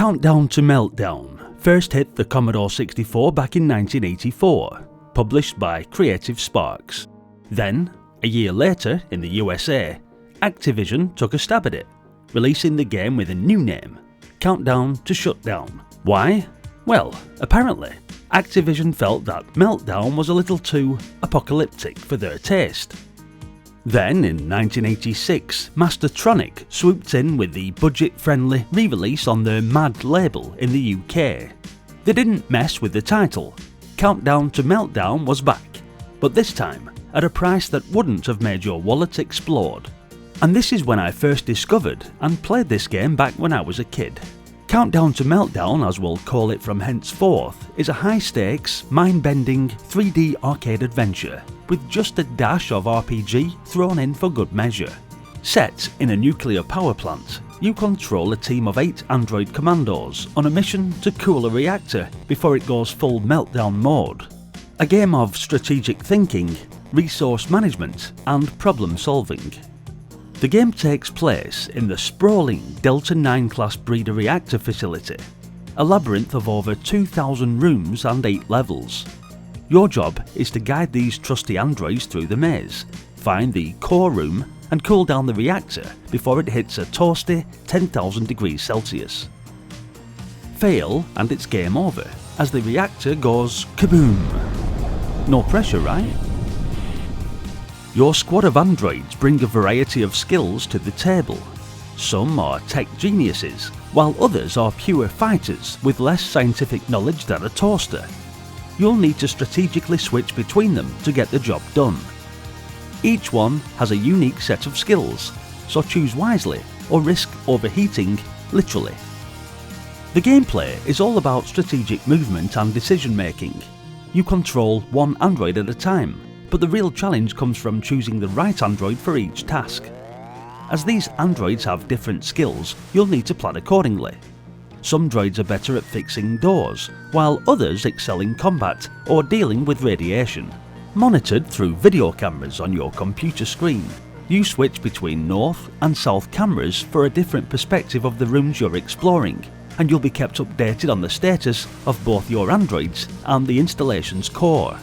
Countdown to Meltdown first hit the Commodore 64 back in 1984, published by Creative Sparks. Then, a year later in the USA, Activision took a stab at it, releasing the game with a new name, Countdown to Shutdown. Why? Well, apparently, Activision felt that Meltdown was a little too apocalyptic for their taste. Then, in 1986, Mastertronic swooped in with the budget-friendly re-release on their MAD label in the UK. They didn't mess with the title. Countdown to Meltdown was back, but this time at a price that wouldn't have made your wallet explode. And this is when I first discovered and played this game back when I was a kid. Countdown to Meltdown, as we'll call it from henceforth, is a high-stakes, mind-bending 3D arcade adventure with just a dash of RPG thrown in for good measure. Set in a nuclear power plant, you control a team of 8 android commandos on a mission to cool a reactor before it goes full meltdown mode. A game of strategic thinking, resource management, and problem solving. The game takes place in the sprawling Delta IX class breeder reactor facility, a labyrinth of over 2,000 rooms and 8 levels. Your job is to guide these trusty androids through the maze, find the core room and cool down the reactor before it hits a toasty 10,000 degrees Celsius. Fail and it's game over as the reactor goes kaboom. No pressure, right? Your squad of androids bring a variety of skills to the table. Some are tech geniuses, while others are pure fighters with less scientific knowledge than a toaster. You'll need to strategically switch between them to get the job done. Each one has a unique set of skills, so choose wisely or risk overheating literally. The gameplay is all about strategic movement and decision making. You control one android at a time, but the real challenge comes from choosing the right android for each task. As these androids have different skills, you'll need to plan accordingly. Some droids are better at fixing doors, while others excel in combat or dealing with radiation. Monitored through video cameras on your computer screen, you switch between north and south cameras for a different perspective of the rooms you're exploring, and you'll be kept updated on the status of both your androids and the installation's core.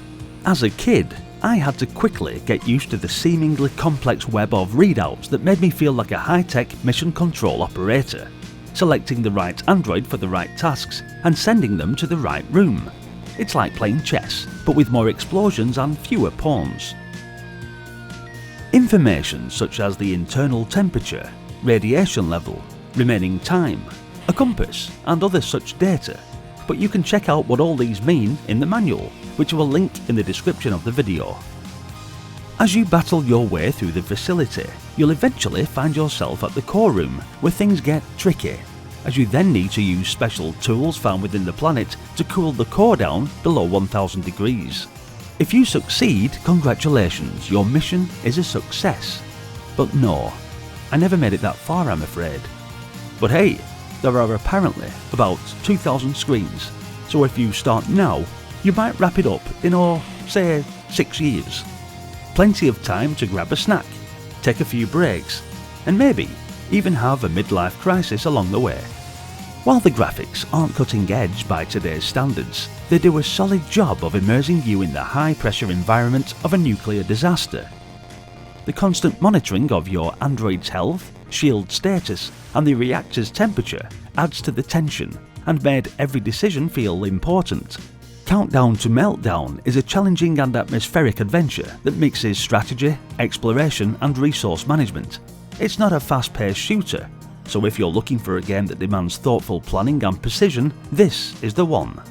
As a kid, I had to quickly get used to the seemingly complex web of readouts that made me feel like a high-tech mission control operator, selecting the right android for the right tasks and sending them to the right room. It's like playing chess, but with more explosions and fewer pawns. Information such as the internal temperature, radiation level, remaining time, a compass and other such data, but you can check out what all these mean in the manual, which I will link in the description of the video. As you battle your way through the facility, you'll eventually find yourself at the core room where things get tricky, as you then need to use special tools found within the planet to cool the core down below 1000 degrees. If you succeed, congratulations, your mission is a success. But no, I never made it that far, I'm afraid. But hey, there are apparently about 2,000 screens, so if you start now, you might wrap it up in, say, 6 years. Plenty of time to grab a snack, take a few breaks, and maybe even have a midlife crisis along the way. While the graphics aren't cutting edge by today's standards, they do a solid job of immersing you in the high-pressure environment of a nuclear disaster. The constant monitoring of your android's health, shield status, and the reactor's temperature adds to the tension and made every decision feel important. Countdown to Meltdown is a challenging and atmospheric adventure that mixes strategy, exploration, and resource management. It's not a fast-paced shooter, so if you're looking for a game that demands thoughtful planning and precision, this is the one.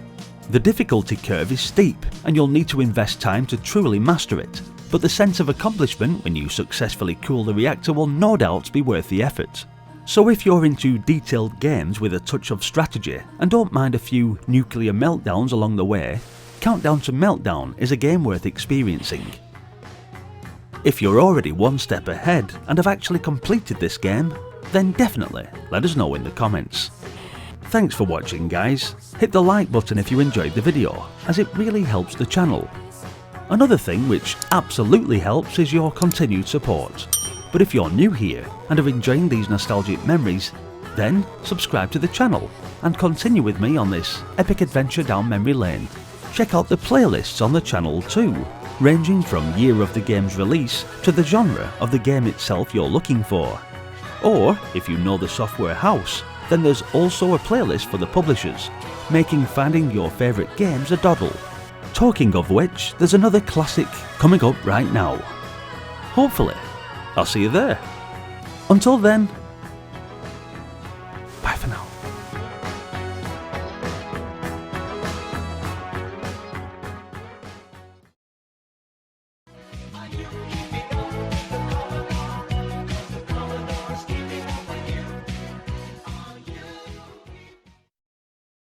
The difficulty curve is steep, and you'll need to invest time to truly master it, but the sense of accomplishment when you successfully cool the reactor will no doubt be worth the effort. So if you're into detailed games with a touch of strategy and don't mind a few nuclear meltdowns along the way, Countdown to Meltdown is a game worth experiencing. If you're already one step ahead and have actually completed this game, then definitely let us know in the comments. Thanks for watching, guys. Hit the like button if you enjoyed the video, as it really helps the channel. Another thing which absolutely helps is your continued support. But if you're new here and are enjoying these nostalgic memories, Then subscribe to the channel and continue with me on this epic adventure down memory lane. Check out the playlists on the channel too, ranging from year of the game's release to the genre of the game itself you're looking for. Or, if you know the software house, then there's also a playlist for the publishers, making finding your favourite games a doddle. Talking of which, there's another classic coming up right now. Hopefully, I'll see you there. Until then,